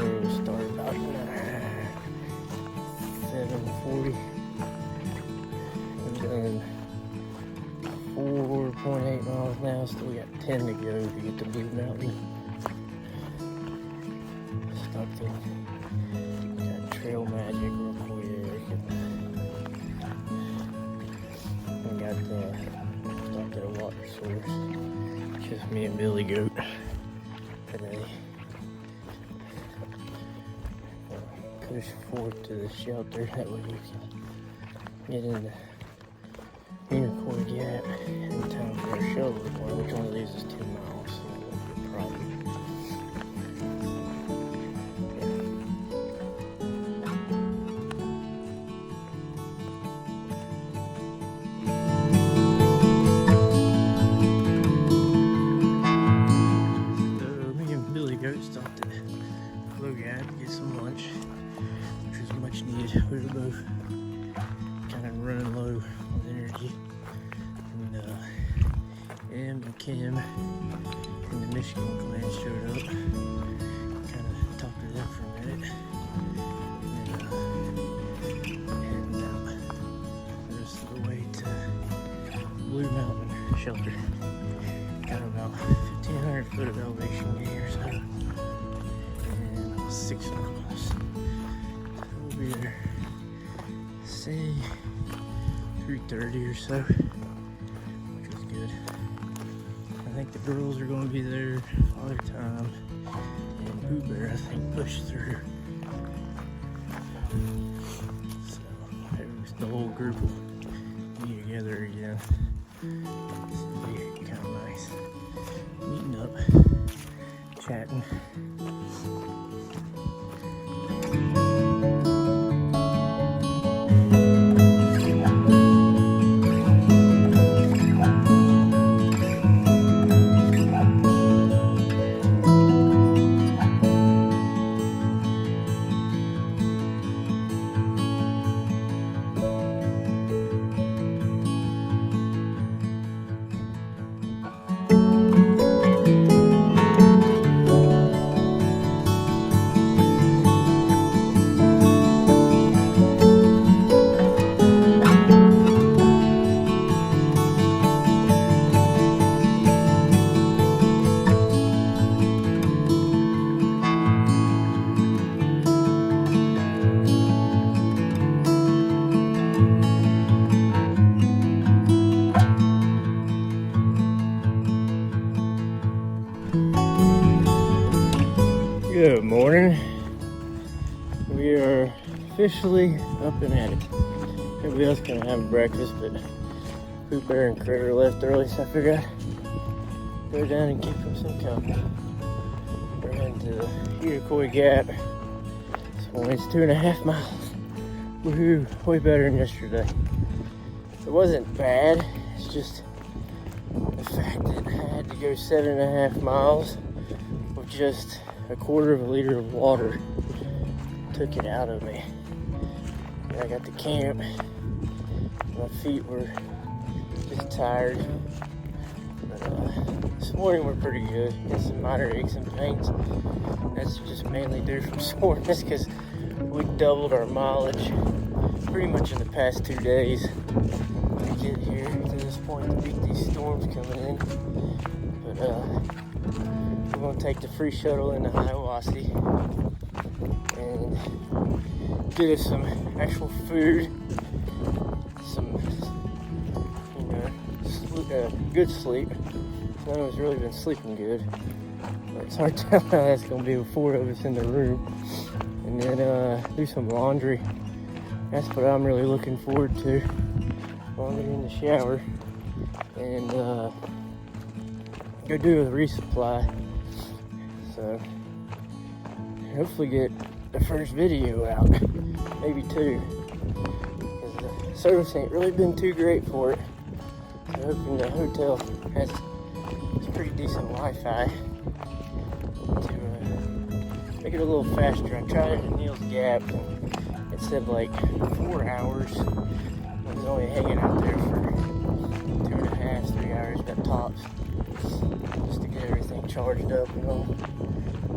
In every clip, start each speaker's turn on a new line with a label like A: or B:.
A: shelter will start about 7:40. We've done 4.8 miles now, still got 10 to go to get to Blue Mountain. Stopped at Trail Magic real quick and got stopped at a water source. Just me and Billy Goat today. Push forward to the shelter, that way we can get in the Unicorn Gap in time for our shovel report, which only leaves us 2 miles, so that won't be a problem. So me and Billy Goat stopped at Low Gap to get some lunch, which was much needed. We were both kind of running low on energy. And Kim and the Michigan clan showed up. Kind of talked to them for a minute. And heading out the rest of the way to Blue Mountain shelter. Got about 1,500 foot of elevation gain or so. And 6 miles. So we'll be there, say, 3:30 or so. Which was good. I think the girls are going to be there, Father Time and Pooh Bear, I think, pushed through. So the whole group will be together again. This will be kind of nice. Meeting up, chatting. Good morning. We are officially up and at it. Everybody else kind of having breakfast, but Pooh Bear and Critter left early, so I figured I'd go down and keep them some company. We're heading to the Unicorn Gap. This morning's 2.5 miles. Woohoo! Way better than yesterday. It wasn't bad. It's just the fact that I had to go 7.5 miles with just 1/4 liter of water took it out of me. And I got to camp. My feet were just tired. But this morning we're pretty good. Got some minor aches and pains. That's just mainly due from soreness because we doubled our mileage pretty much in the past 2 days to get here to this point to beat these storms coming in. But we're going to take the free shuttle into Hiawassee and get us some actual food, some, good sleep. None of us really been sleeping good, but it's hard to tell how that's going to be with 4 of us in the room. And then do some laundry. That's what I'm really looking forward to. Laundry in the shower and go do a resupply. So hopefully get the first video out, maybe 2, because the service ain't really been too great for it. I'm hoping the hotel has pretty decent Wi-Fi to make it a little faster. I tried it at Neil's Gap and it said like 4 hours. I was only hanging out there for 2.5, 3 hours at tops, just to get everything charged up and all.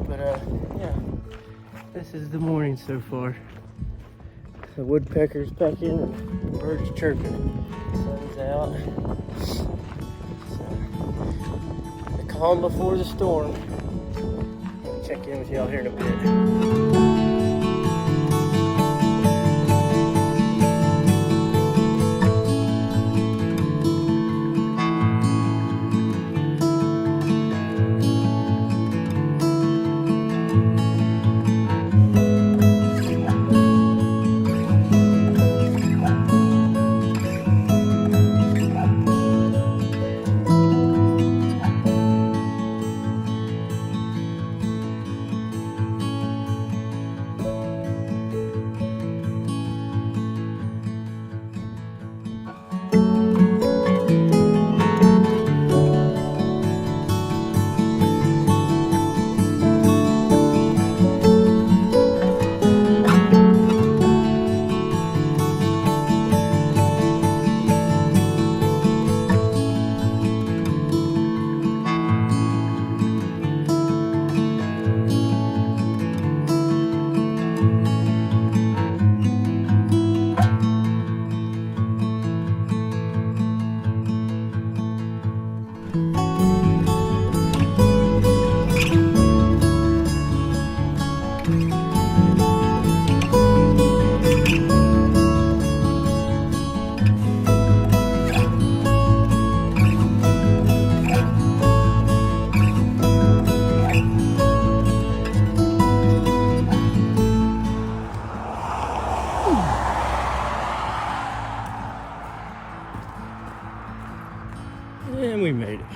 A: But yeah, This is the morning so far. The woodpeckers pecking and birds chirping. Sun's out. So, the calm before the storm. I'll check in with y'all here in a bit. And we made it.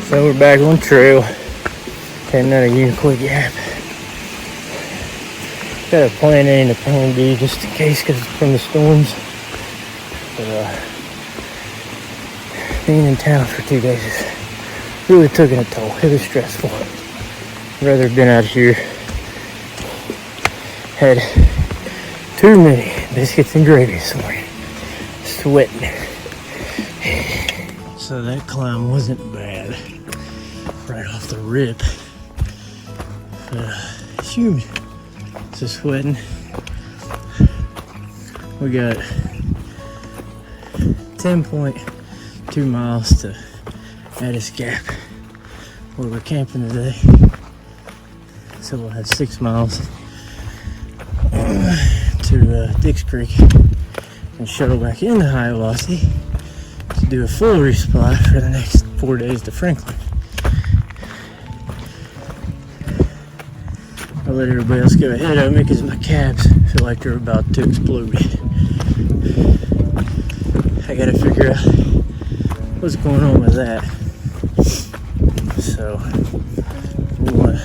A: So we're back on trail, heading out of Unicoi Gap. Got a plan A and a plan B just in case because from the storms. But being in town for 2 days is really taking a toll. It was stressful. I'd rather have been out here. Had too many biscuits and gravy this morning. Sweating. So that climb wasn't bad. Right off the rip. It's humid. So sweating. We got 10.2 miles to Addis Gap where we're camping today. So we'll have 6 miles to Dix Creek and shuttle back into Hiawassee to do a full resupply for the next 4 days to Franklin. I'll let everybody else go ahead of me because my calves feel like they're about to explode. I gotta figure out what's going on with that. So we'll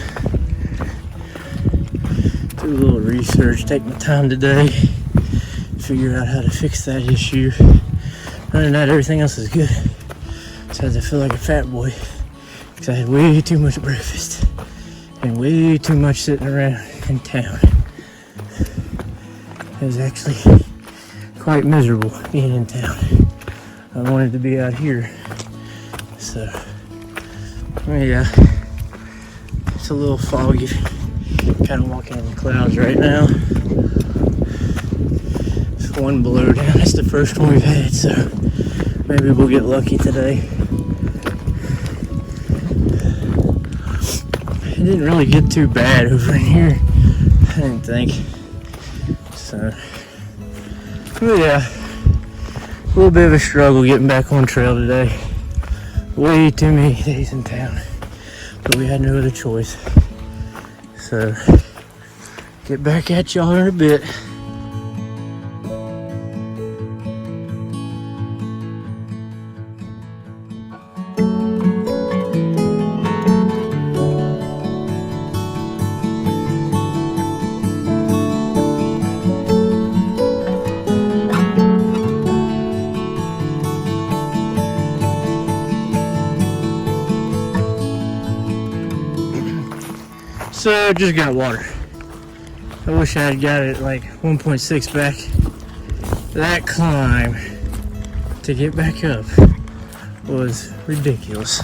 A: do a little research, take my time today, figure out how to fix that issue. Other than that, everything else is good. Besides, I feel like a fat boy because I had way too much breakfast and way too much sitting around in town. It was actually quite miserable being in town. I wanted to be out here. So, yeah, it's a little foggy. Kind of walking in the clouds right now. It's one blowdown. It's the first one we've had, so maybe we'll get lucky today. It didn't really get too bad over in here, I didn't think. So, but yeah, little bit of a struggle getting back on trail today. Way too many days in town, but we had no other choice. So, get back at y'all in a bit. So, just got water. I wish I had got it like 1.6 back. That climb to get back up was ridiculous.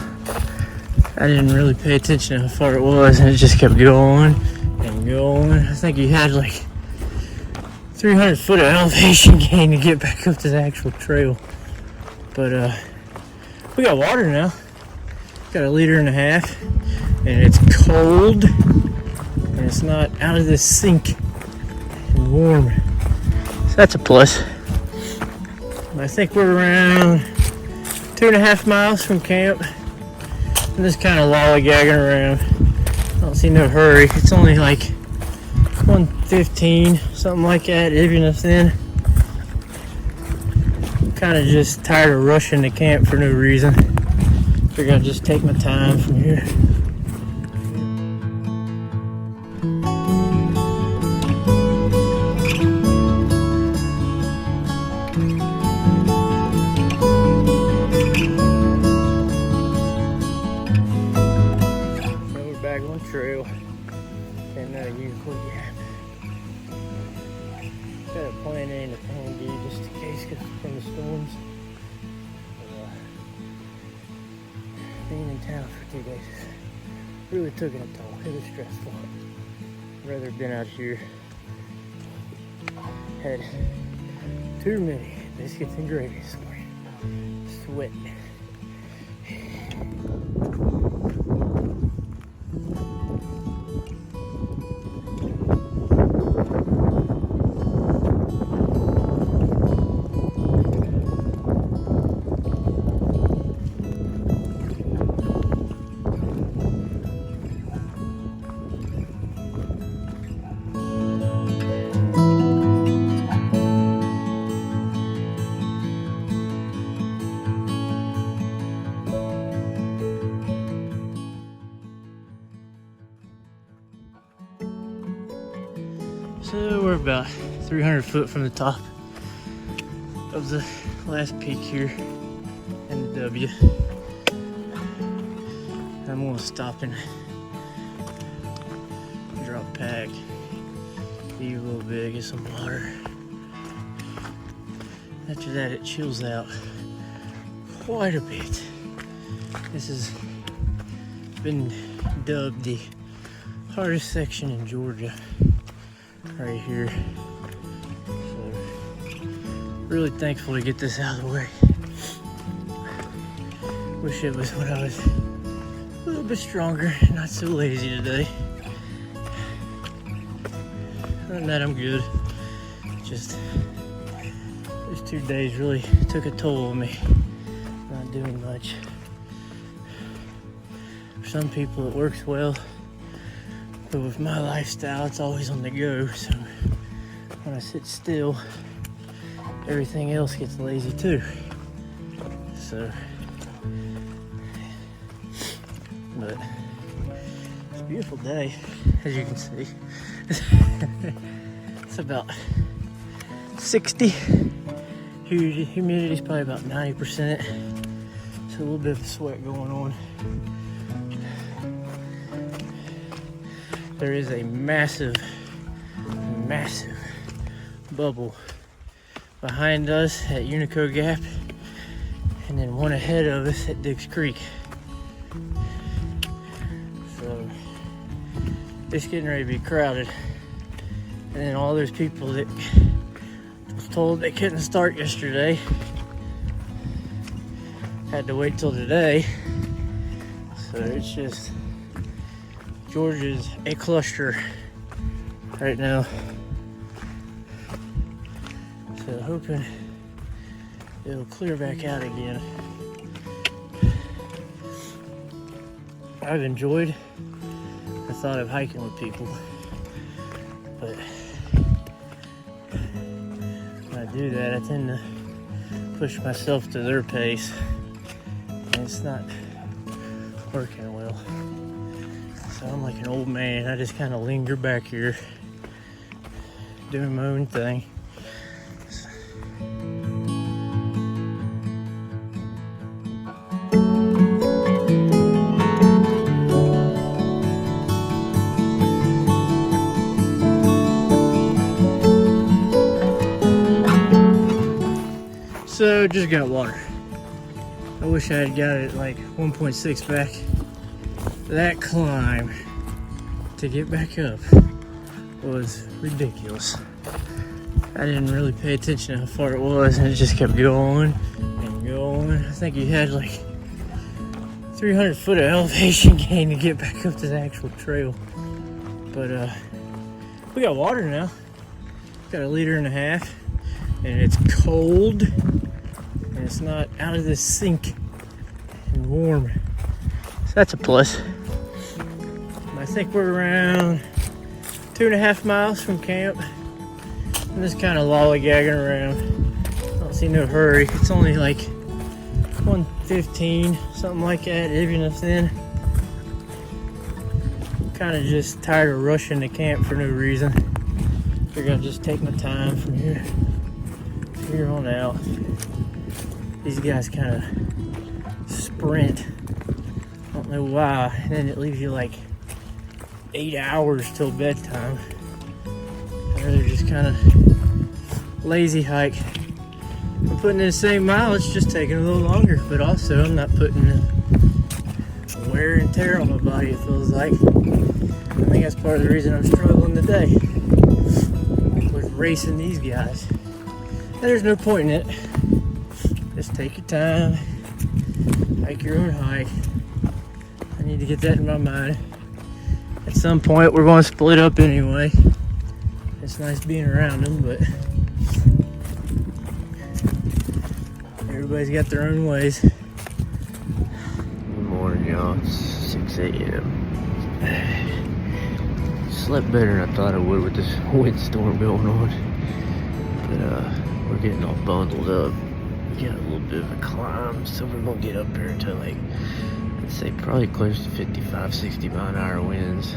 A: I didn't really pay attention to how far it was, and it just kept going and going. I think you had like 300 foot of elevation gain to get back up to the actual trail. But we got water now. Got 1.5 liters, and it's cold, and it's not out of this sink and warm. So that's a plus. I think we're around 2.5 miles from camp. I'm just kind of lollygagging around. I don't see no hurry. It's only like 1:15, something like that, even if then. I'm kind of just tired of rushing to camp for no reason. Figure I'll just take my time from here. Trail and usually got a plan A and a plan B just in case from the storms. But, being in town for 2 days really took it a toll. It was stressful. I'd rather have been out here. Had too many biscuits and gravy this morning. Sweating. So we're about 300 foot from the top of the last peak here and the W. I'm gonna stop and drop pack, eat a little bit, get some water. After that, it chills out quite a bit. This has been dubbed the hardest section in Georgia. Right here. So, really thankful to get this out of the way. Wish it was when I was a little bit stronger, not so lazy today. Other than that, I'm good. Just these 2 days really took a toll on me. Not doing much. For some people, it works well. But with my lifestyle, it's always on the go, so when I sit still, everything else gets lazy too. So, but it's a beautiful day, as you can see. It's about 60. Humidity's probably about 90%. So a little bit of sweat going on. There is a massive bubble behind us at Unico Gap, and then one ahead of us at Dix Creek. So it's getting ready to be crowded. And then all those people that was told they couldn't start yesterday had to wait till today. So it's just, Georgia's a cluster right now. So hoping it'll clear back out again. I've enjoyed the thought of hiking with people, but when I do that, I tend to push myself to their pace, and it's not working well. So I'm like an old man. I just kind of linger back here, doing my own thing. So just got water. I wish I had got it like 1.6 back. That climb to get back up was ridiculous. I didn't really pay attention to how far it was, and it just kept going and going. I think you had like 300 foot of elevation gain to get back up to the actual trail. But we got water now. Got 1.5 liters, and it's cold, and it's not out of the sink and warm. So that's a plus. I think we're around 2.5 miles from camp. I'm just kind of lollygagging around. I don't see no hurry. It's only like 1:15, something like that, even if then. I'm kind of just tired of rushing to camp for no reason. Figure I'll just take my time from here on out. These guys kind of sprint. I don't know why. And then it leaves you like 8 hours till bedtime. I'd rather just kind of lazy hike. I'm putting in the same mileage, just taking a little longer, but also I'm not putting the wear and tear on my body, it feels like. I think that's part of the reason I'm struggling today. With racing these guys. And there's no point in it. Just take your time, hike your own hike. I need to get that in my mind. At some point, we're going to split up anyway. It's nice being around them, but everybody's got their own ways. Good morning, y'all. It's 6 a.m. Slept better than I thought I would with this windstorm going on. But we're getting all bundled up. We got a little bit of a climb, so we're going to get up there to like, I'd say probably close to 55, 60 mile an hour winds.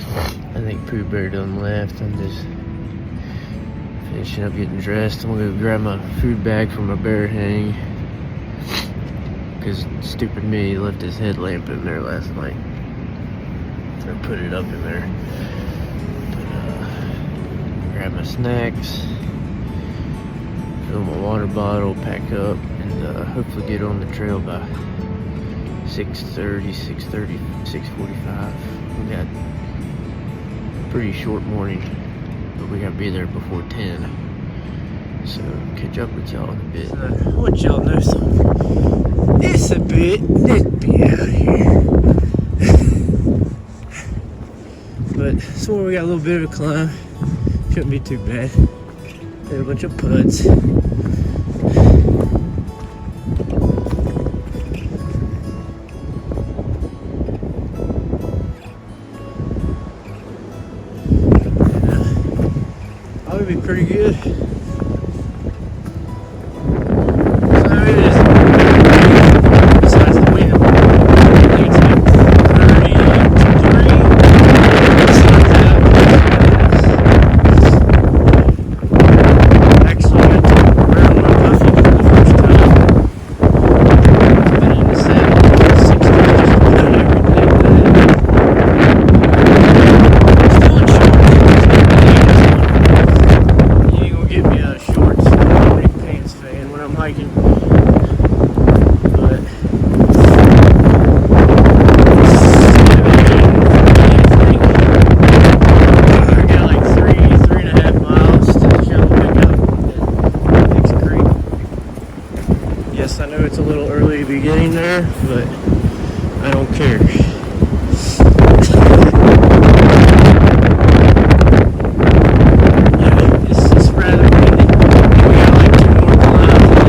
A: I think Pooh Bear done left. I'm just finishing up getting dressed. I'm gonna go grab my food bag from my bear hang. Cause stupid me left his headlamp in there last night. So I put it up in there. But, grab my snacks, fill my water bottle, pack up, and hopefully get on the trail by 6:30, 6:45. We got a pretty short morning, but we gotta be there before 10. So catch up with y'all in a bit. I want y'all to know something. This be out here. But so we got a little bit of a climb. Shouldn't be too bad. Got a bunch of puds. Be pretty good. So it is, besides the wind, it's like 33. Actually, I took around my coffee for the first time. Been in the saddle 6 days, just about everything. Still in shorts. Get me out of shorts. I'm a big pants fan when I'm hiking. But I got like 3.5 miles to the show pick up at Hicks Creek. Yes, I know it's a little early to be getting there, but I don't care. Rather windy. We got like 2 more climbs.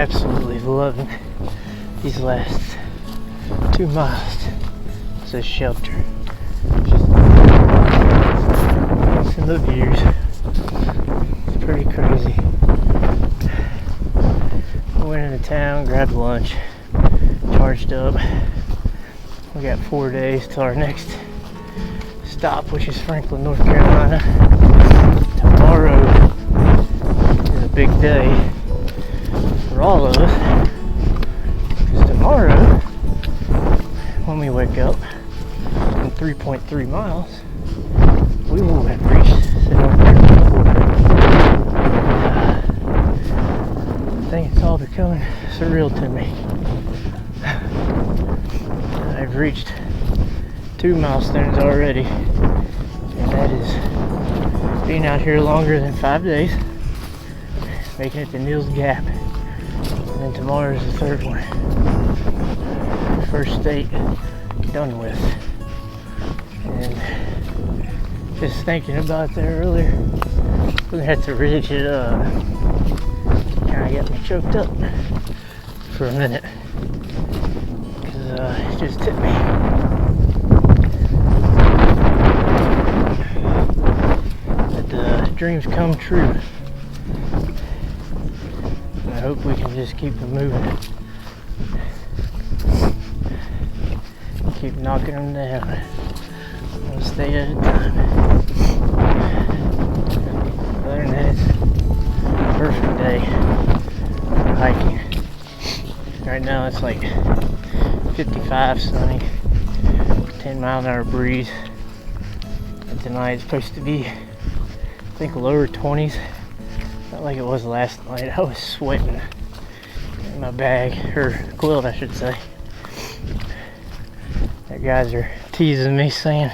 A: absolutely loving these last 2 miles to shelter. And the views. It's pretty crazy. Went into town, grabbed lunch, charged up. We got 4 days till our next stop, which is Franklin, North Carolina. Tomorrow is a big day for all of us, because tomorrow, when we wake up in 3.3 miles, we will have reached the North Carolina border. I think it's all becoming surreal to me. I've reached 2 milestones already, and that is being out here longer than 5 days, making it to Neal's Gap, and then tomorrow is the third one. First state done with. And just thinking about that earlier, we had to reach it, kind of got me choked up for a minute, because it just hit me. That dreams come true. And I hope we can just keep them moving. Keep knocking them down. One state at a time. Other than that, it's a perfect day for hiking. Right now it's like 55, sunny, 10-mile-an-hour breeze. And tonight it's supposed to be, I think, lower 20s. Not like it was last night. I was sweating in my bag, or quilt, I should say. The guys are teasing me, saying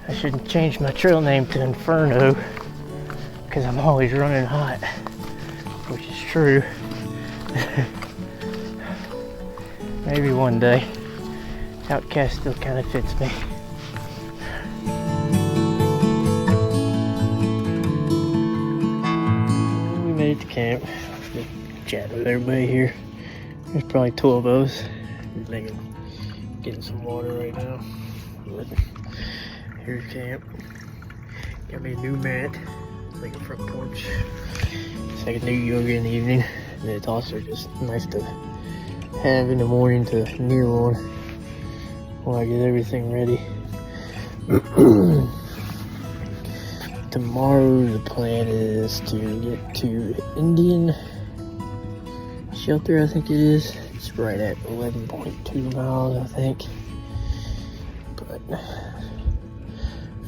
A: I should change my trail name to Inferno, because I'm always running hot, which is true. Maybe one day. Outcast still kind of fits me. We made it to camp. Just chatting with everybody here. There's probably 12 of us. Getting some water right now. But here's camp. Got me a new mat. It's like a front porch. It's like a new yoga in the evening. And it's also just nice to have in the morning to kneel on while I get everything ready. Tomorrow the plan is to get to Indian Shelter, I think it is. It's right at 11.2 miles, I think. But I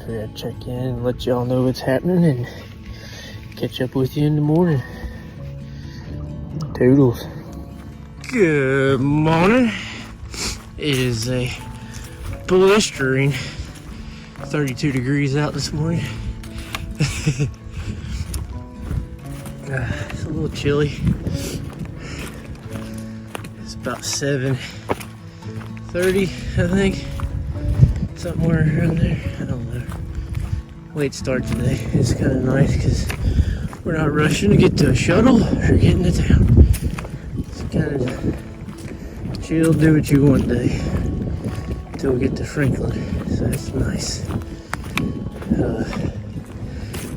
A: figured I'd check in and let y'all know what's happening and catch up with you in the morning. Toodles. Good morning. It is a blistering 32 degrees out this morning. It's a little chilly. It's about 7:30, I think. Somewhere around there. I don't know. Late start today. It's kind of nice because we're not rushing to get to a shuttle or get into town. It's kind of chill, do what you want day until we get to Franklin. So that's nice.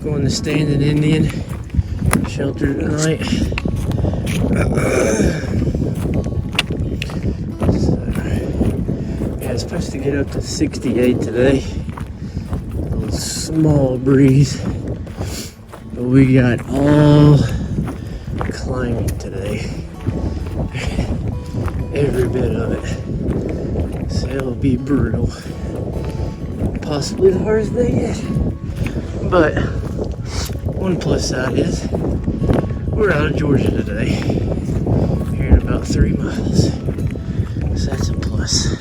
A: Going to stand in Indian Shelter tonight. It's supposed to get up to 68 today. A little small breeze. But we got all climbing today. Every bit of it. So it'll be brutal. Possibly the hardest day yet. But one plus side is we're out of Georgia today. Here in about 3 miles. So that's a plus.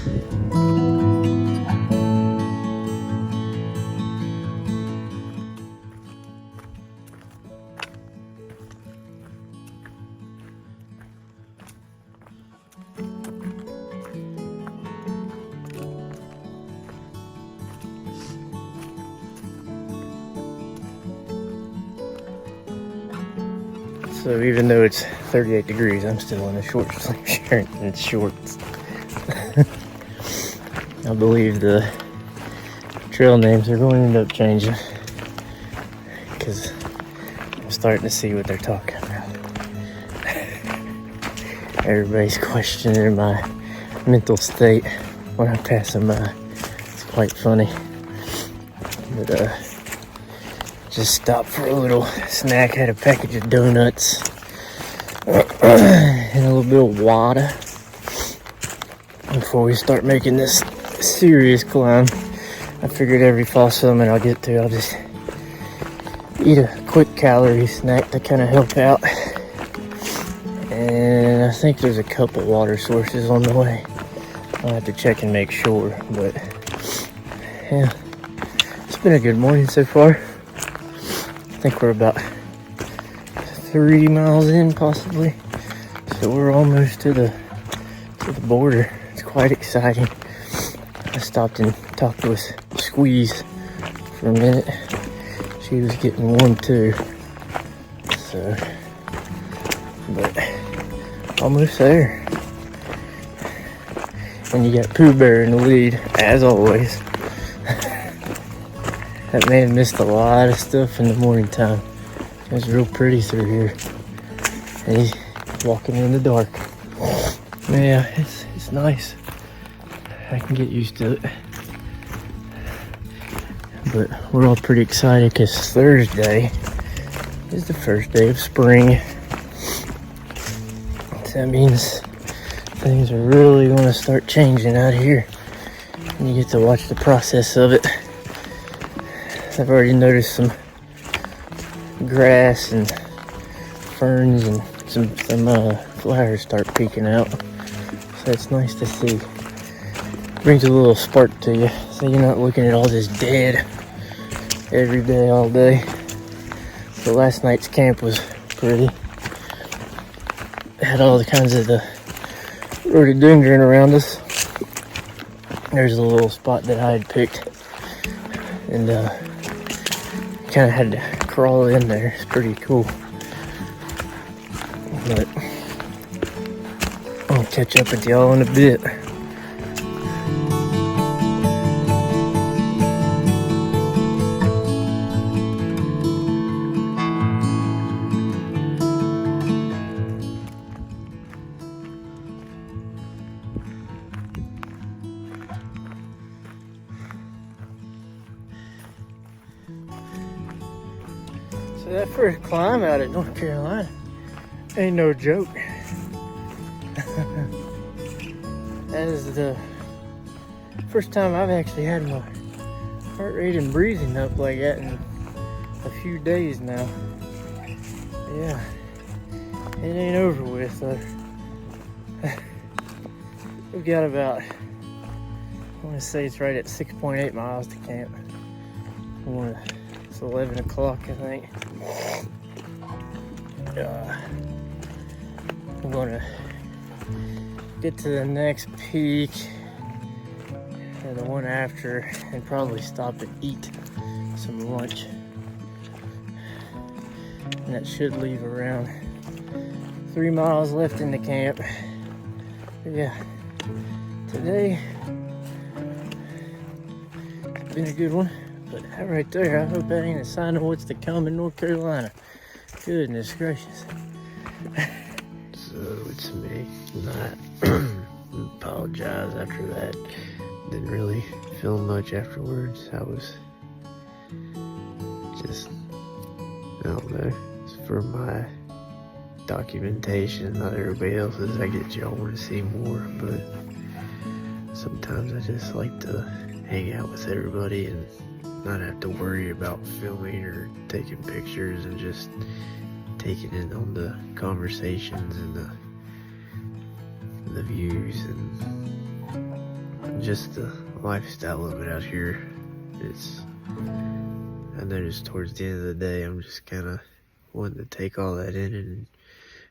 A: So even though it's 38 degrees, I'm still in a short sleeve shirt and shorts. I believe the trail names are going to end up changing because I'm starting to see what they're talking about. Everybody's questioning my mental state when I pass them by. It's quite funny. But just stopped for a little snack. Had a package of donuts and a little bit of water before we start making this serious climb. I figured every false summit I'll get to, I'll just eat a quick calorie snack to kind of help out. And I think there's a couple water sources on the way. I'll have to check and make sure, but yeah, it's been a good morning so far. I think we're about 3 miles in, possibly, so we're almost to the border. It's quite exciting. I stopped and talked with Squeeze for a minute. She was getting warm too, so, but almost there. And you got Pooh Bear in the lead, as always. That man missed a lot of stuff in the morning time. It was real pretty through here. And he's walking in the dark. Yeah, it's nice. I can get used to it. But we're all pretty excited because Thursday is the first day of spring. So that means things are really going to start changing out here. And you get to watch the process of it. I've already noticed some grass and ferns and some flowers start peeking out. So it's nice to see. Brings a little spark to you, so you're not looking at all this dead every day, all day. So last night's camp was pretty. Had all the kinds of the rhododendron around us. There's a little spot that I had picked, and kind of had to crawl in there. It's pretty cool. But I'll catch up with y'all in a bit. So that first climb out of North Carolina ain't no joke. That is the first time I've actually had my heart rate and breathing up like that in a few days now. Yeah, it ain't over with though. We've got about, I want to say it's right at 6.8 miles to camp. It's 11 o'clock, I think. I'm gonna get to the next peak and the one after and probably stop and eat some lunch. And that should leave around 3 miles left in the camp. But yeah, today it's been a good one. But that right there, I hope that ain't a sign of what's to come in North Carolina. Goodness gracious.
B: So it's me. Not apologize after that. Didn't really feel much afterwards. I was just, I don't know, it's for my documentation, not everybody else's. I get y'all want to see more, but sometimes I just like to hang out with everybody and not have to worry about filming or taking pictures, and just taking in on the conversations and the views and just the lifestyle of it out here. I noticed towards the end of the day, I'm just kind of wanting to take all that in and